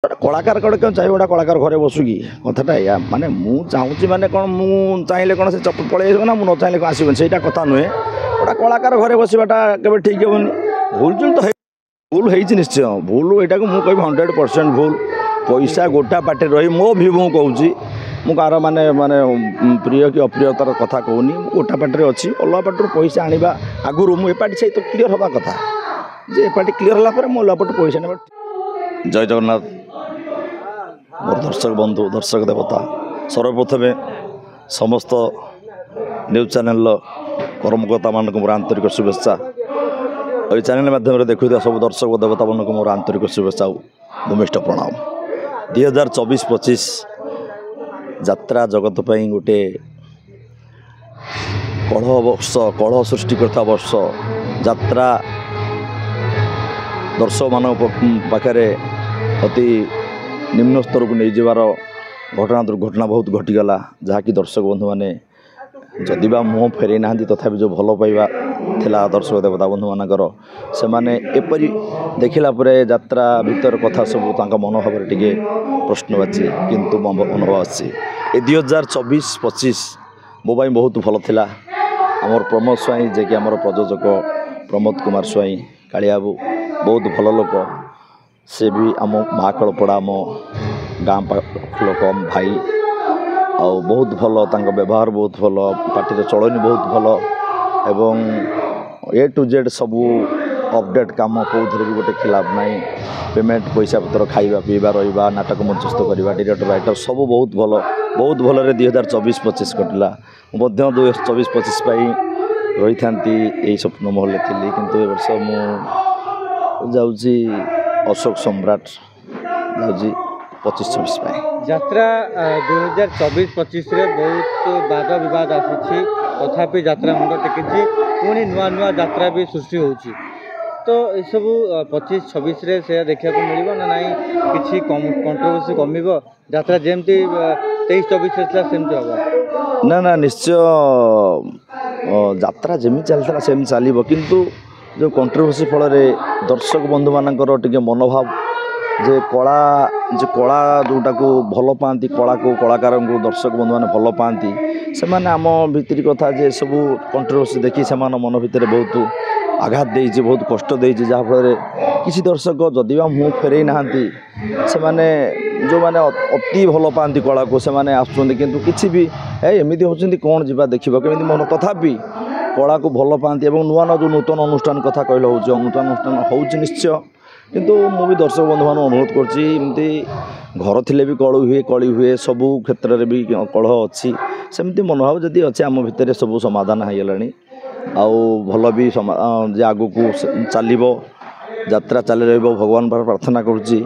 कलाकार कड़े क्यों चाहिए गोटा कलाकार घरे बसुकी कथाटा या माने मु चाहूँगी माने कौन मु चाहिए कौन से पलि ना मुझे न चाहिए आसबन से कथा नुहे गोटा कलाकार घरे बसवाटा के ठीक हेनी भूल तो भूल है निश्चय भूल यहाँ को मुझे 100% भूल पैसा गोटा पाटे रही मो भी मुझे कहूँ मु कार माने माने प्रिय कि अप्रियतार कथा कहूनी गोटा पाटे अच्छी अलग पाटर पैसा आने आगुरी मुझे एपाटी से तो क्लीयर हवा कथा जे एपाटी क्लीयर होगा मो अलग पाटे पैसा ना जय जगन्नाथ मोर दर्शक बंधु दर्शक देवता सर्वप्रथमे समस्त न्यूज चैनल कर्मकर्ता मान मोर आंतरिक शुभेच्छा और चैनल माध्यम देखुवा सब दर्शक देवता मान मोर आंतरिक शुभेच्छा भूमिष्ठ प्रणाम 2024-25 यात्रा जगत पर गोटे कलह वर्ष कलह सृष्टि करता वर्ष यात्रा दर्शक मान पाखे अति निम्न स्तर को नहीं जबार घटना दुर्घटना बहुत घटीगला जहाँकि दर्शक बंधु मैंने जदि बा मुँह फेरे ना तथापि जो भल पाइबा थिला दर्शक देवता बंधु मानकर से माने एपरी देखला परे यात्रा भीतर कथा सब मनोभाव टे प्रश्नवाची किंतु मो अनुभव आसी 2024-25 मो बहुत भल थिला आमर प्रमोद स्वाई जे कि आमर प्रयोजक प्रमोद कुमार स्वाई कालियाबू बहुत भल लोक से भी आम महाकलपड़ा आम गाँ लोक भाई आ बहुत भल तांका व्यवहार बहुत भल पार्टी चलनी बहुत भल एवं A to Z सबू अपडेट काम कौन भी गोटे खिलाफ नहीं पेमेंट पैसा पतर खाइबा पीवा रहा नाटक मंचस्थ करवा डायरेक्टर राइटर सब बहुत भल 2024-25 कटिला 2024-25 रही था यही स्वप्न महल थी किंतु ए वर्ष मुझे अशोक सम्राट जाऊँगी 25-26 यात्रा 2024-25 बहुत वाद विवाद आसूची तथापि यात्रा मुंड टेकी पुणी नुआ नुआ यात्रा भी सृष्टि होची तो ये सब 25-26 से देखा मिल ना नाई किसी कंट्रोवर्सी कम यात्रा जमती 23-24 सेमती हम ना ना निश्चय यात्रा जमी चलता सेम चलो किंतु जो कंट्रोवर्सी फल दर्शक बंधु मानकर टे मनोभाव जे कला जोटा को भल पाती कला को कलाकार को दर्शक बंधु मैंने भल पाती से मैंने आम भितर कथा जे सब कंट्रोवर्सी देखी से मन भितर बहुत आघात देती बहुत कष्ट देती जहाँफल किसी दर्शक जदि मुँह फेरे ना से मैंने जो मैंने अति भल पाती कला को से मैंने आसुँच कितु किसी भी एमती होती कौन जा देखा केमी मन तथापि कला को भल पाती नुआ नुआ जो नूतन अनुष्ठान कथा कहले हो नूतन अनुष्ठान हो निश्चय किंतु मु भी दर्शक बंधु मान अनुरोध करमती घर थिले भी कली हुए सबू क्षेत्र में भी कलह अच्छी सेमती मनोभाव जदि अच्छे आम भितर सब समाधान हो गलानी आउ भल भी जे आगु को चलो यात्रा चली रही भगवान पाखे प्रार्थना करुच्ची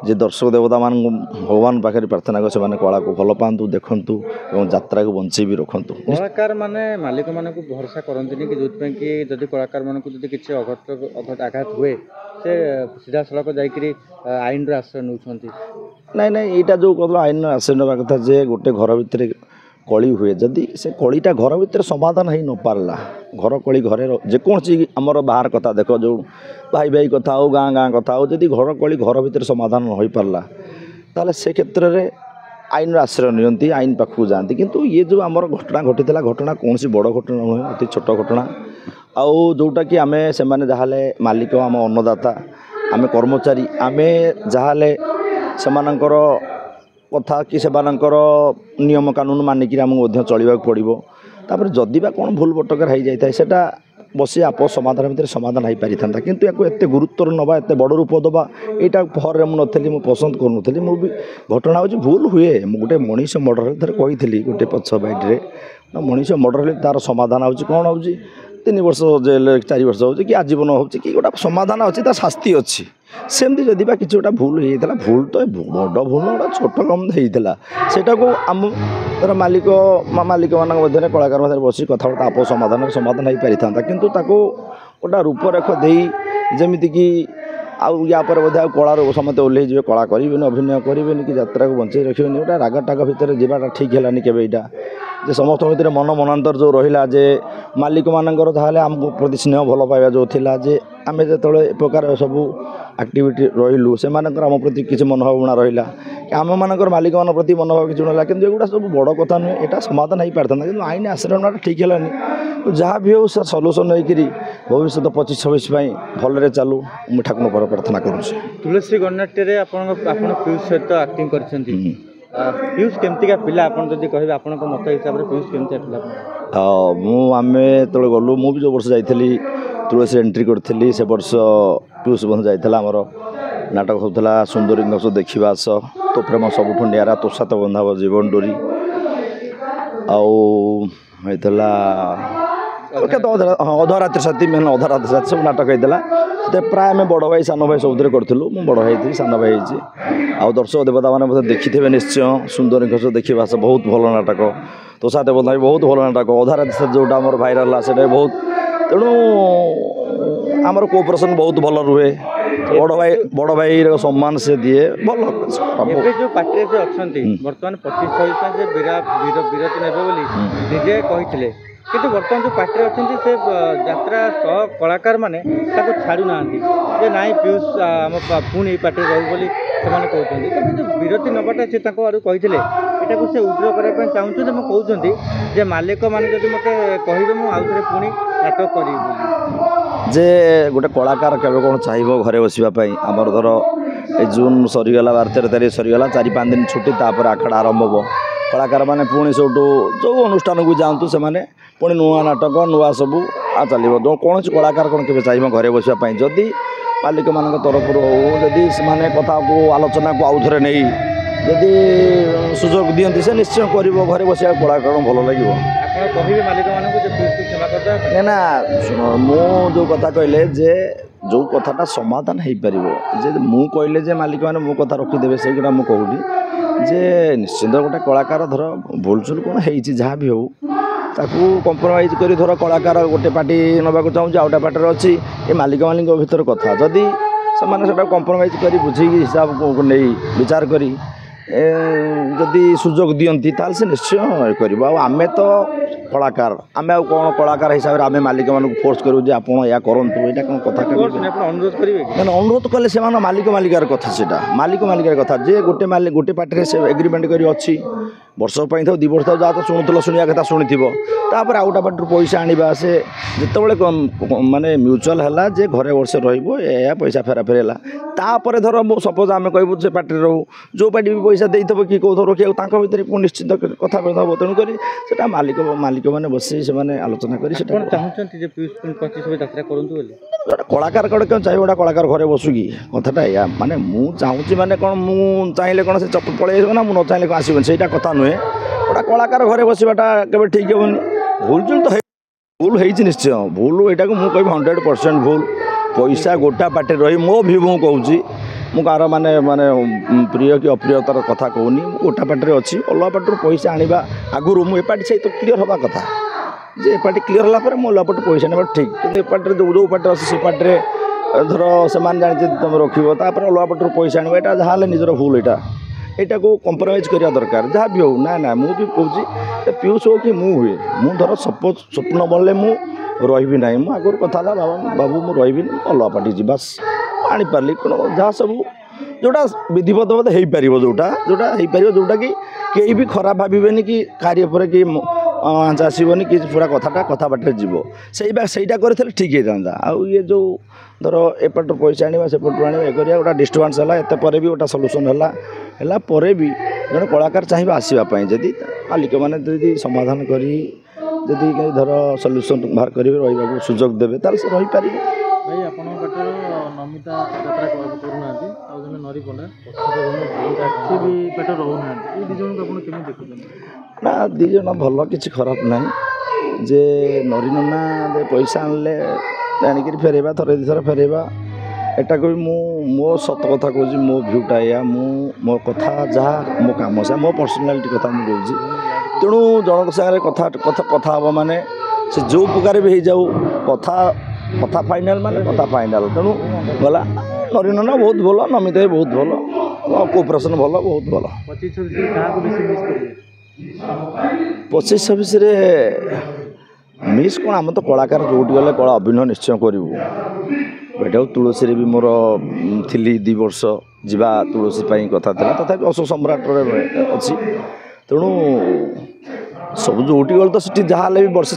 जे दर्शक देवता मान भगवान पाखे प्रार्थना कर से कला को भल पातु देखु और यात्रा को बंची भी रखु कलाकार माने मालिक मान को भरोसा करते कि जो कि जदि कलाकार मान को किसी आघात हुए से सीधा सड़क जाकि आईन आश्रय नौ नाई नाई यहाँ जो कहल आईन आश्रय ना कथा जे गोटे घर भितर कली हुए जदि से कलीटा घर भितर समाधान हो न पारला घर कली घरे जेकोसी आमर बाहर कथा देख जो भाई भाई कथा हो गाँ गाँ कथा हो जदि घर कली घर भितर समाधान न हो पारला ताले से क्षेत्र में आईन आश्रय नियंती आईन पाखक जाती किंतु ये जो आमर घटना घटी घटना कौन सी बड़ घटना नुहे अति छोट घटना आउ जोटा कि आमे से माने जहाले मालिक आम अन्नदाता आमे कर्मचारी आमे जहाले सेमानंकर कथा कि सेमानंकर नियम कानून मानिक आमको चलवाक पड़ो तापर जदि बा कौन भूल भटकर हो जाए सेटा बसी आप समाधान भितर समाधान हो पारि था किंतु या एत गुरुत्व नवा एत बड़ रूप दबा यहाँ फर मुझे मुझे पसंद करूँ मुझे घटना हो भूल हुए गोटे मनीष मर्डर थे कही गोटे पछ बैड्रे मनीष मर्डर तार समाधान हो कौन हो 3 वर्ष जेल 4 वर्ष हो कि आजीवन हो कि गोटा समाधान अच्छी शास्ति अच्छी सेमती जदि कि गोटा भूल होता भूल तो बड़ भूल गोटा छोट कम होता सेटा को आम तर मालिक मान कलाकार मध्य बस कथबार्ता आप समाधान हो पारि था किंतु ताको गोटा रूपरेख दे जमीती कि आउ या पर बोधे कलार समस्त ओह्लैजी कला करेंगे अभिनय करेंगे कि यात्रा को बंचाई रखेंगे गोटे राग टाग भितर जावाटा ठीक है केवे यहाँ जे समस्त भितर मन मनांतर जो रहा जे मालिक मानकर ताहले आमको प्रति स्नेह भल पाइबा जो थिला जे आम जो प्रकार सब एक्टिविटी रहिलु से आम प्रति किसी मनोभावना रहा आम मानकर मालिक मान प्रति मनोभाव किसी ना कि एगुड़ा सब बड़ कथा नुहे यहाँ समाधान हो पारता कि आईन आश्रम ठीक है जहाँ भी हो सल्यूसन होकर भविष्य 25-26 भलरे चलू मुझे ठाकुर पर प्रार्थना करुँच। तुलसी गणनाट्य पीयूष सहित आक्टिंग कर पीयूष केमतिका पिला आपन जदि कहबे आपन मत हिसाब रे पीयूष केमतिका पिला आमे तले गलु मु भी जो वर्ष जाइथली तुलसी एंट्री करथली से वर्ष पीयूष बंधु जाइथला हमर नाटक होतला सुंदरी नक्ष देखिबा तो प्रेम सबुठु नियारा तो सात बंधाव जीवन डोरी आउ होइतला के तो अधरात्रि साथी मैंने अधरात्रि साथी सब नाटक होता तो प्राय आम बड़ भाई सान भाई सब करूँ मु बड़ भाई थी सान भाई आउ दर्शक देवता मैंने मतलब देखिथे निश्चय सुंदर घोष देखा बहुत भल नाटक तो साथ बंधा भी बहुत भल नाटक अधरात्रि साथी जोटा आम भाइराल से बहुत तेणु आमर कोऑपरेशन बहुत भल रुहे बड़ भाई सम्मान से दिए भल जो पार्टी से अच्छा बर्तमान 25-26 विरति ने निजे कही किंतु बर्तमान जो पार्टी अच्छे से यात्रा सह कलाकार मैंने छाड़ू ना नाई पीयूष आम पुणी पार्टी रहू कहते जो विरति नबाटा से कही यहाँ से उद्र करने चाहूँ मुझे कहते मालिक मैंने जब मत कहे मुझे पुणी नाटक करी जे गोटे कलाकार केवे कौन चाहिए घरे बसवाई आमर धर ए जून सरीगला 12-13 तारीख सरीगला 4-5 दिन छुट्टी तापर आखड़ा आरंभ हो कलाकार मैंने पुणी सब जो अनुष्ठान को जातु से पुणी नुआ नाटक नुआ सबू चलो कौन कलाकार कौन के चाहिए घरे बसवाई जदि मालिक मान तरफ हो जदि से कथा को आलोचना को आउ थे नहीं जदि सुजोग दिखती से निश्चय कर घरे बस कलाकार भल लगे ना ना शुण मु जो कथा कहले जे जो कथाटा समाधान हो पार जे मु कहले जे मालिक मैंने मो कथा रखिदेवे से गुड़ा मुझे कहूँ जे निश्चिंत गोटे कलाकार धर भूलचुल कौन है जहाँ भी हो ताकू कंप्रोमाइज कर धर कलाकार गोटे पार्टी नवाक चाहूँ आउटा पार्टी अच्छी ये मालिक मालिक भीतर कथा जदि से कंप्रोमाइज कर बुझे हिसाब को नहीं विचार करी जदि सुजोग दियंती ताल से निश्चय कर आमे तो कलाकार आमे आ कौन कलाकार हिसाब से आमे मालिक मान फोर्स करूँ आप या करूँ यहाँ कौन कथा अनुरोध करेंगे अनुरोध कले से मालिक मालिकार कथा से मालिक मालिकार कथा जे गोटे पार्टी से एग्रीमेंट कर अच्छी वर्ष पर 2 वर्ष जहाँ तो शुणुल शुणा कथा शुणी तापर आउटा पार्टी पैसा आने से जिते माने म्यूचुआल है जे घरे वर्ष रहा पैसा फेरा फेर है धर सपोज आम कहूँ से पार्टी रो जो पार्टी भी पैसा देव कि कौ थर रखा भितर निश्चित कथा हम तेणुक से मालिक मालिक मैंने बस से आलोचना कर कलाकार कौन क्यों चाहिए गोटा कलाकार घरे बसु कि कथाटा या माने मुझे चाहूँगी माने कौन मुझे चाहिए कौन से पलैस ना मुझे न चाहिए आसबन से कथा नुहे गोटा कलाकार घरे बसवाटा के ठीक हेनी भूल चुल तो भूल है निश्चय भूल यहाँ को मुझे 100% भूल पैसा गोटा पार्टी रही मो भी मुझे कहूँ मुझे माने माने प्रिय कि अप्रियतार कथा कहूनी गोटा पार्टी अच्छी अलग पार्टी पैसा आने आगुरी मुझे पार्टी सहित क्लीयर हवा कथा जे पार्टी क्लीयर है मो अलग पार्टी पैसा ना ठीक कि पार्टी जो पार्टी अच्छे से पार्टी धर से जानी तुम रखिपर अलग पार्टी पैसा आने यहाँ जहाँ निजर भूल यहाँ को कंप्रोमाइज करवा दरकार जहाँ भी हो ना ना मुझे कहूँ पीयूष हो कि मुझे मुझे धर सपोज स्वप्न बनले मुझे रही ना मुझे आगुरी कथा बाबू मुझे रही अलग पार्टी जी बस आनी पार्ली कौन जहाँ सब जोटा विधिवत हो पार जोटा जोटा हो पार जोटा कि कहीं भी खराब भावे कि कार्य पर कि आँच आसबनी कि पूरा कथाटा कथा बाटे जीव सहीटा कर ठीक होता आउ ये जो धर एपट पैसा आने सेपटू आने ये गोटा डिस्टर्बान्स है एत पर भी गोटा सल्यूसन है पर भी जड़े कलाकार चाहिए आसवाई जदि मालिक मैंने जदि समाधान करी जदि धर सल्यूसन बाहर करेंगे रही सुजोग देवे ताल से रही पार भाई आपण नमिता यात्रा करूना नरी पंडा भी पेट रोना ना दी जन भल कि खराब ना जे नरी नना पैसा आनले आनिक फेरवा थरे दुथर फेरवा एटा को मो सत कथा कहूँ मो भ्यूटा या मो कथा जहाँ मो कम से मो पर्सनालीटी कथा मुझे कहूँ तेणु जनक सागर कथा कथा कथा हम माने से जो प्रकार भी हो जाऊ कथा कथा फाइनाल माने कथा फाइनाल तेणु गला ନରିନନା ବହୁତ ଭଲ, ନମିତା ବି ବହୁତ ଭଲ, କୋପରେସନ୍ ଭଲ, ବହୁତ ଭଲ। 25-26 କାହାକୁ ବେଶୀ ମିସ୍ କରିବେ? 25-26ରେ ମିସ୍ କ'ଣ, ଆମେ ତ କଳାକାର ଯେଉଁଠି ଗଲେ କଳା ଅଭିନୟ ନିଶ୍ଚୟ କରିବୁ। ଏଇଟା ତୁଳସୀରେ ବି ମୋର ଥିଲି 2 ବର୍ଷ ଯିବା, ତୁଳସୀ ପାଇଁ କଥା ଥିଲା, ତଥାପି ଅଶୋକ ସମ୍ରାଟରେ ଅଛି। ତେଣୁ ସବୁ ଯେଉଁଠି ଗଲେ ତ ସେଠି ଯାହା ହେଲେ ବି ବର୍ଷେ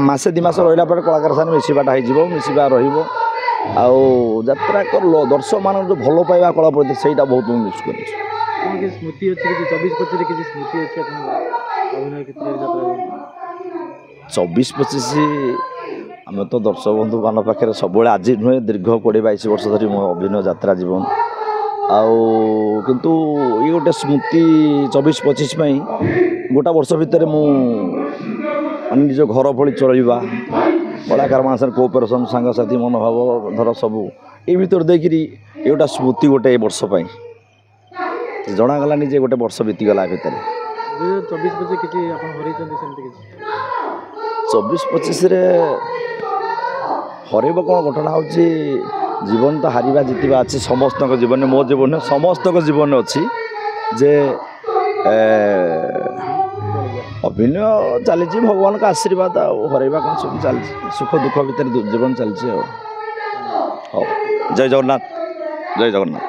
ମାସେ 2 ମାସ ରହିଲା ପରେ କଳାକାର ସାଙ୍ଗରେ ମିଶିବାଟା ହେଇଯିବ, ମିଶିବା ରହିବ। ଆଉ ଯାତ୍ରା ଦର୍ଶକମାନଙ୍କ ଯେଉଁ ଭଲ ପାଇବା କଳା ପ୍ରତି ସେଇଟା ବହୁତ ମୁଁ ମିସ୍ କରୁଛି। କ'ଣ କିଛି ସ୍ମୃତି ଅଛି, କିଛି 24-25ରେ କିଛି ସ୍ମୃତି ଅଛି ଆପଣଙ୍କର ଅଭିନୟ କ୍ଷେତ୍ରରେ ଯାତ୍ରା? 24-25 ଆମେ ତ ଦର୍ଶକ ବନ୍ଧୁମାନଙ୍କ ପାଖରେ ସବୁବେଳେ, ଆଜି ନୁହେଁ ଦୀର୍ଘ 20-22 ବର୍ଷ ଧରି ମୋ ଅଭିନୟ ଯାତ୍ରା ଜୀବନ। ଆଉ କିନ୍ତୁ ଇଏ ଗୋଟେ ସ୍ମୃତି 24-25 ପାଇଁ ଗୋଟା ବର୍ଷ ଭିତରେ ମୁଁ ନିଜ ଘର ଭଳି ଚଳିବା, କଳାକାରମାନଙ୍କ ସାଙ୍ଗରେ କୋପରେସନ୍, ସାଙ୍ଗସାଥି ମନୋଭାବ ଧର ସବୁ ଏଇ ଭିତରେ ଦେଇକିରି ଏ ଗୋଟେ ସ୍ମୃତି ଗୋଟେ ଏ ବର୍ଷ ପାଇଁ ଜଣାଗଲାନି ଯେ ଗୋଟେ ବର୍ଷ ବିତିଗଲା ଭିତରେ। 2024-25 କିଛି ଆପଣ ହରେଇଛନ୍ତି ସେମିତି କିଛି? 24-25ରେ ହରେଇବ କ'ଣ, ଘଟଣା ହେଉଛି ଜୀବନ ତ ହାରିବା ଜିତିବା ଅଛି ସମସ୍ତଙ୍କ ଜୀବନରେ, ମୋ ଜୀବନରେ ସମସ୍ତଙ୍କ ଜୀବନରେ ଅଛି ଯେ ଅଭିନୟ ଚାଲିଛି, ଭଗବାନଙ୍କ ଆଶୀର୍ବାଦ, ଆଉ ହରେଇବା କ'ଣ, ସବୁ ଚାଲିଛି, ସୁଖ ଦୁଃଖ ଭିତରେ ଜୀବନ ଚାଲିଛି ଆଉ। ହଉ, ଜୟ ଜଗନ୍ନାଥ, ଜୟ ଜଗନ୍ନାଥ।